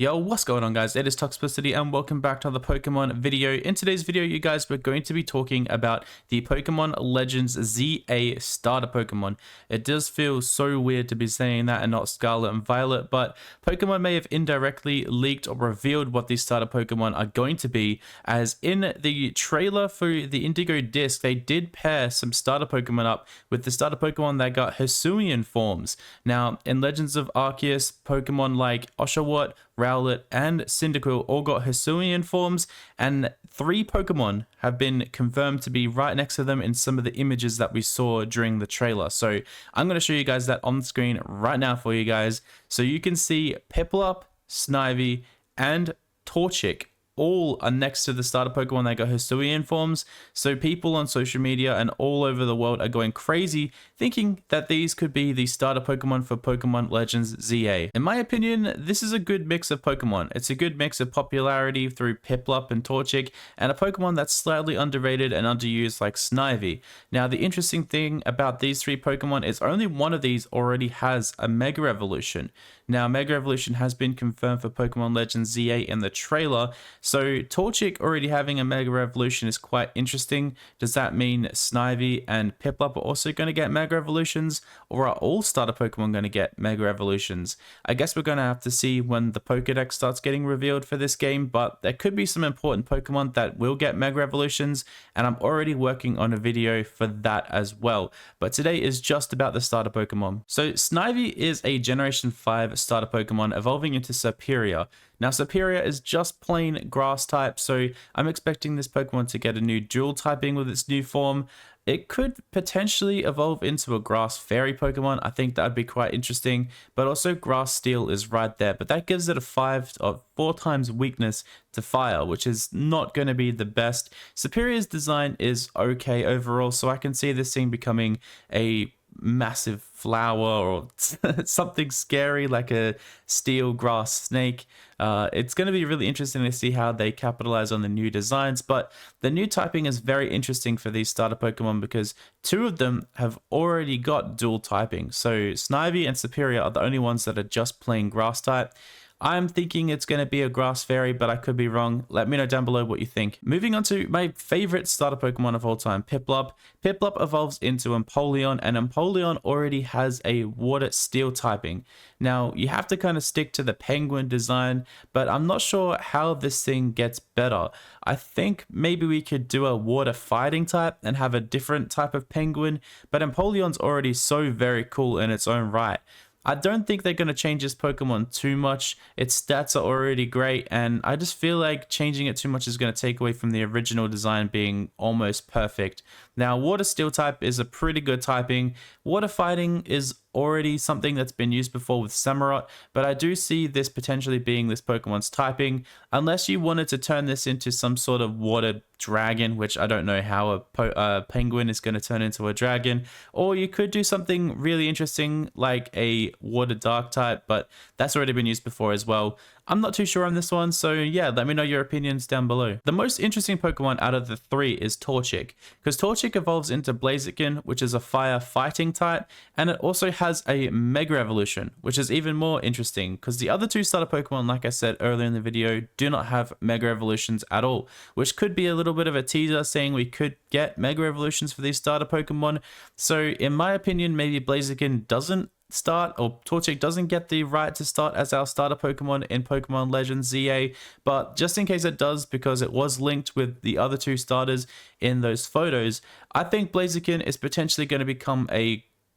Yo, what's going on guys? It is Toxicity and welcome back to the Pokemon video. In today's video, you guys, we're going to be talking about the Pokemon Legends ZA starter Pokemon. It does feel so weird to be saying that and not Scarlet and Violet, but Pokemon may have indirectly leaked or revealed what these starter Pokemon are going to be, as in the trailer for the Indigo Disc, they did pair some starter Pokemon up with the starter Pokemon that got Hisuian forms. Now, in Legends of Arceus, Pokemon like Oshawott, Rowlet, and Cyndaquil all got Hisuian forms, and 3 Pokemon have been confirmed to be right next to them in some of the images that we saw during the trailer. So I'm going to show you guys that on the screen right now for you guys. So you can see Piplup, Snivy, and Torchic all are next to the starter Pokemon that got Hisuian forms. So people on social media and all over the world are going crazy thinking that these could be the starter Pokemon for Pokemon Legends ZA. In my opinion, this is a good mix of Pokemon. It's a good mix of popularity through Piplup and Torchic, and a Pokemon that's slightly underrated and underused like Snivy. Now, the interesting thing about these 3 Pokemon is only one of these already has a Mega Evolution. Now, Mega Evolution has been confirmed for Pokemon Legends ZA in the trailer, so Torchic already having a Mega Evolution is quite interesting. Does that mean Snivy and Piplup are also going to get Mega Evolutions, or are all starter Pokemon going to get Mega Evolutions? I guess we're going to have to see when the Pokédex starts getting revealed for this game, but there could be some important Pokemon that will get Mega Evolutions, and I'm already working on a video for that as well. But today is just about the starter Pokemon. So Snivy is a Generation 5 starter Pokemon evolving into Superior. Now, Superior is just plain grass type, so I'm expecting this Pokemon to get a new dual typing with its new form. It could potentially evolve into a grass fairy Pokemon. I think that would be quite interesting, but also grass steel is right there, but that gives it a 5 or 4 times weakness to fire, which is not going to be the best. Superior's design is okay overall, so I can see this thing becoming a massive flower or something scary like a steel grass snake. It's going to be really interesting to see how they capitalize on the new designs, but the new typing is very interesting for these starter Pokemon because 2 of them have already got dual typing. So Snivy and Superior are the only ones that are just plain grass type. I'm thinking it's going to be a grass fairy, but I could be wrong. Let me know down below what you think. Moving on to my favorite starter Pokemon of all time, Piplup. Piplup evolves into Empoleon, and Empoleon already has a water steel typing. Now, you have to kind of stick to the penguin design, but I'm not sure how this thing gets better. I think maybe we could do a water fighting type and have a different type of penguin, but Empoleon's already so very cool in its own right. I don't think they're going to change this Pokemon too much. Its stats are already great, and I just feel like changing it too much is going to take away from the original design being almost perfect. Now, Water Steel type is a pretty good typing. Water Fighting is already something that's been used before with Samurott, but I do see this potentially being this Pokemon's typing, unless you wanted to turn this into some sort of water dragon, which I don't know how a penguin is going to turn into a dragon, or you could do something really interesting like a water dark type, but that's already been used before as well. I'm not too sure on this one, so yeah, let me know your opinions down below. The most interesting Pokemon out of the 3 is Torchic, because Torchic evolves into Blaziken, which is a fire fighting type, and it also has a Mega Evolution, which is even more interesting, because the other 2 starter Pokemon, like I said earlier in the video, do not have Mega Evolutions at all, which could be a little bit of a teaser saying we could get Mega Evolutions for these starter Pokemon. So in my opinion, maybe Blaziken doesn't start, or Torchic doesn't get the right to start as our starter Pokemon in Pokemon Legends ZA, but just in case it does, because it was linked with the other 2 starters in those photos, I think Blaziken is potentially going to become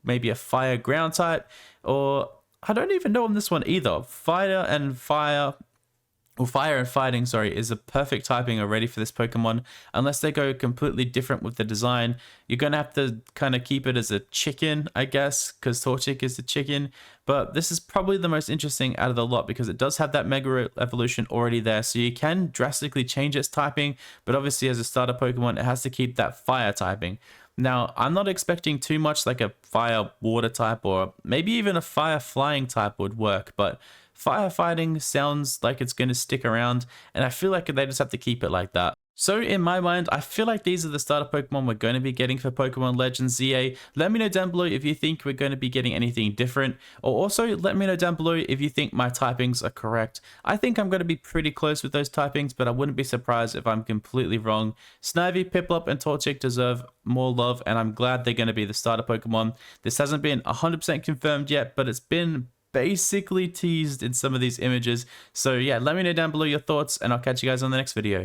maybe a fire ground type, or I don't even know on this one either. Fire and fighting, sorry, is a perfect typing already for this Pokemon. Unless they go completely different with the design, you're going to have to kind of keep it as a chicken, I guess, because Torchic is the chicken. But this is probably the most interesting out of the lot because it does have that Mega Evolution already there. So you can drastically change its typing, but obviously as a starter Pokemon, it has to keep that fire typing. Now, I'm not expecting too much like a fire water type, or maybe even a fire flying type would work, but firefighting sounds like it's going to stick around, and I feel like they just have to keep it like that. So in my mind, I feel like these are the starter Pokemon we're going to be getting for Pokemon Legends ZA. Let me know down below if you think we're going to be getting anything different, or also let me know down below if you think my typings are correct. I think I'm going to be pretty close with those typings, but I wouldn't be surprised if I'm completely wrong. Snivy, Piplup, and Torchic deserve more love, and I'm glad they're going to be the starter Pokemon. This hasn't been 100% confirmed yet, but it's been basically teased in some of these images. So yeah, let me know down below your thoughts, and I'll catch you guys on the next video.